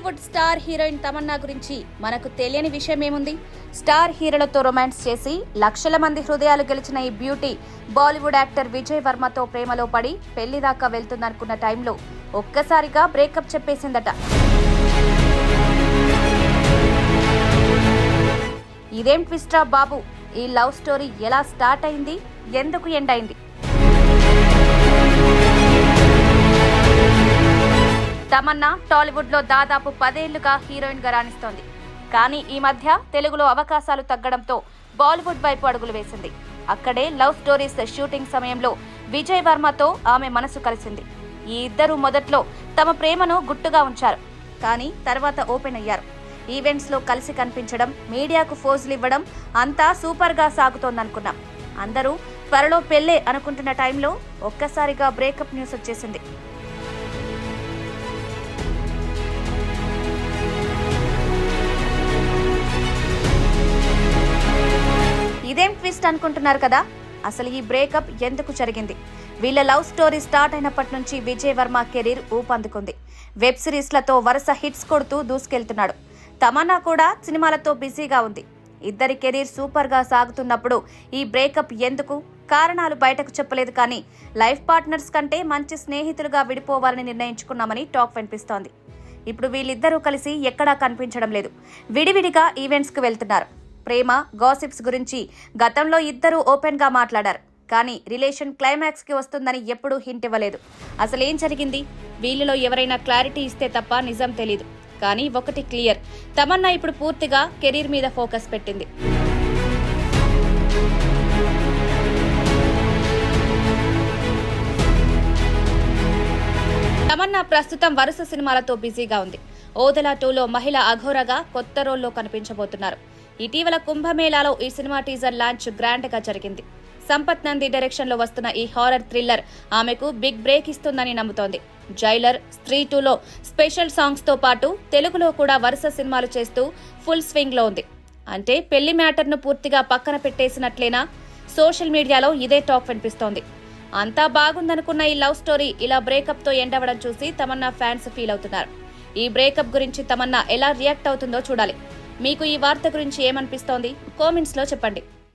Tollywood star heroine Tamannaah గురించి మనకు తెలియని విషయం ఏముంది? స్టార్ హీరోలతో రొమాన్స్ చేసి లక్షల మంది హృదయాలు గెలిచిన ఈ బ్యూటీ బాలీవుడ్ యాక్టర్ విజయ్ వర్మతో ప్రేమలో పడి పెళ్లి దాకా వెళ్తుందనుకున్న టైంలో ఒక్కసారిగా బ్రేకప్ చెప్పేసిందట. ఇదేం ట్విస్టా బాబు? ఈ లవ్ స్టోరీ ఎలా స్టార్ట్ అయింది, ఎందుకు ఎండ్ అయింది? తమన్నా టాలీవుడ్ లో దాదాపు 10 ఏళ్లుగా హీరోయిన్ గా రాణిస్తోంది. కానీ ఈ మధ్య తెలుగులో అవకాశాలు తగ్గడంతో బాలీవుడ్ వైపు అడుగులు వేసింది. అక్కడే లవ్ స్టోరీస్ షూటింగ్ సమయంలో విజయ్ వర్మతో ఆమె మనసు కలిసింది. ఈ ఇద్దరు మొదట్లో తమ ప్రేమను గుట్టుగా ఉంచారు. కానీ తర్వాత ఓపెన్ అయ్యారు. ఈవెంట్స్ లో కలిసి కనిపించడం, మీడియాకు ఫోజులు ఇవ్వడం అంతా సూపర్ గా సాగుతోందనుకున్నాం. అందరూ త్వరలో పెళ్లే అనుకుంటున్న టైంలో ఒక్కసారిగా బ్రేకప్ న్యూస్ వచ్చేసింది. ఇదేం ట్విస్ట్ అనుకుంటున్నారు కదా? అసలు ఈ బ్రేకప్ ఎందుకు జరిగింది? వీళ్ళ లవ్ స్టోరీ స్టార్ట్ అయినప్పటి నుంచి విజయ్ వర్మ కెరీర్ ఊపందుకుంది. వెబ్ సిరీస్లతో వరుస హిట్స్ కొడుతూ దూసుకెళ్తున్నాడు. తమన్నా కూడా సినిమాలతో బిజీగా ఉంది. ఇద్దరి కెరీర్ సూపర్ గా సాగుతున్నప్పుడు ఈ బ్రేకప్ ఎందుకు? కారణాలు బయటకు చెప్పలేదు. కానీ లైఫ్ పార్ట్నర్స్ కంటే మంచి స్నేహితులుగా విడిపోవాలని నిర్ణయించుకున్నామని టాక్ వినిపిస్తోంది. ఇప్పుడు వీళ్ళిద్దరూ కలిసి ఎక్కడా కనిపించడం లేదు. విడివిడిగా ఈవెంట్స్ కు వెళ్తున్నారు. ప్రేమ, గాసిప్స్ గురించి గతంలో ఇద్దరూ ఓపెన్ గా మాట్లాడారు. కానీ రిలేషన్ క్లైమాక్స్ కి వస్తుందని ఎప్పుడూ హింట్ ఇవ్వలేదు. అసలేం జరిగింది? వీళ్ళలో ఎవరైనా క్లారిటీ ఇస్తే తప్ప నిజం తెలీదు. కానీ ఒకటి క్లియర్, తమన్నా ఇప్పుడు పూర్తిగా కెరీర్ మీద ఫోకస్ పెట్టింది. తమన్నా ప్రస్తుతం వరుస సినిమాలతో బిజీగా ఉంది. ఓదెలా 2లో మహిళ అఘోరగా కొత్త రోల్లో కనిపించబోతున్నారు. ఇటీవల కుంభమేళాలో ఈ సినిమా టీజర్ లాంచ్ గ్రాండ్ గా జరిగింది. సంపత్ నంది డైరెక్షన్ లో వస్తున్న ఈ హారర్ థ్రిల్లర్ ఆమెకు బిగ్ బ్రేక్ ఇస్తుందని నమ్ముతోంది. జైలర్, స్త్రీ 2లో స్పెషల్ సాంగ్స్ తో పాటు తెలుగులో కూడా వరుస సినిమాలు చేస్తూ ఫుల్ స్వింగ్ లో ఉంది. అంటే పెళ్లి మ్యాటర్ ను పూర్తిగా పక్కన పెట్టేసినట్లేనా? సోషల్ మీడియాలో ఇదే టాక్ వినిపిస్తోంది. అంతా బాగుందనుకున్న ఈ లవ్ స్టోరీ ఇలా బ్రేకప్ తో ఎండ్ అవ్వడం చూసి తమన్నా ఫ్యాన్స్ ఫీల్ అవుతున్నారు. ఈ బ్రేకప్ గురించి తమన్నా ఎలా రియాక్ట్ అవుతుందో చూడాలి. మీకు ఈ వార్త గురించి ఏమనిపిస్తోంది? కామెంట్స్ లో చెప్పండి.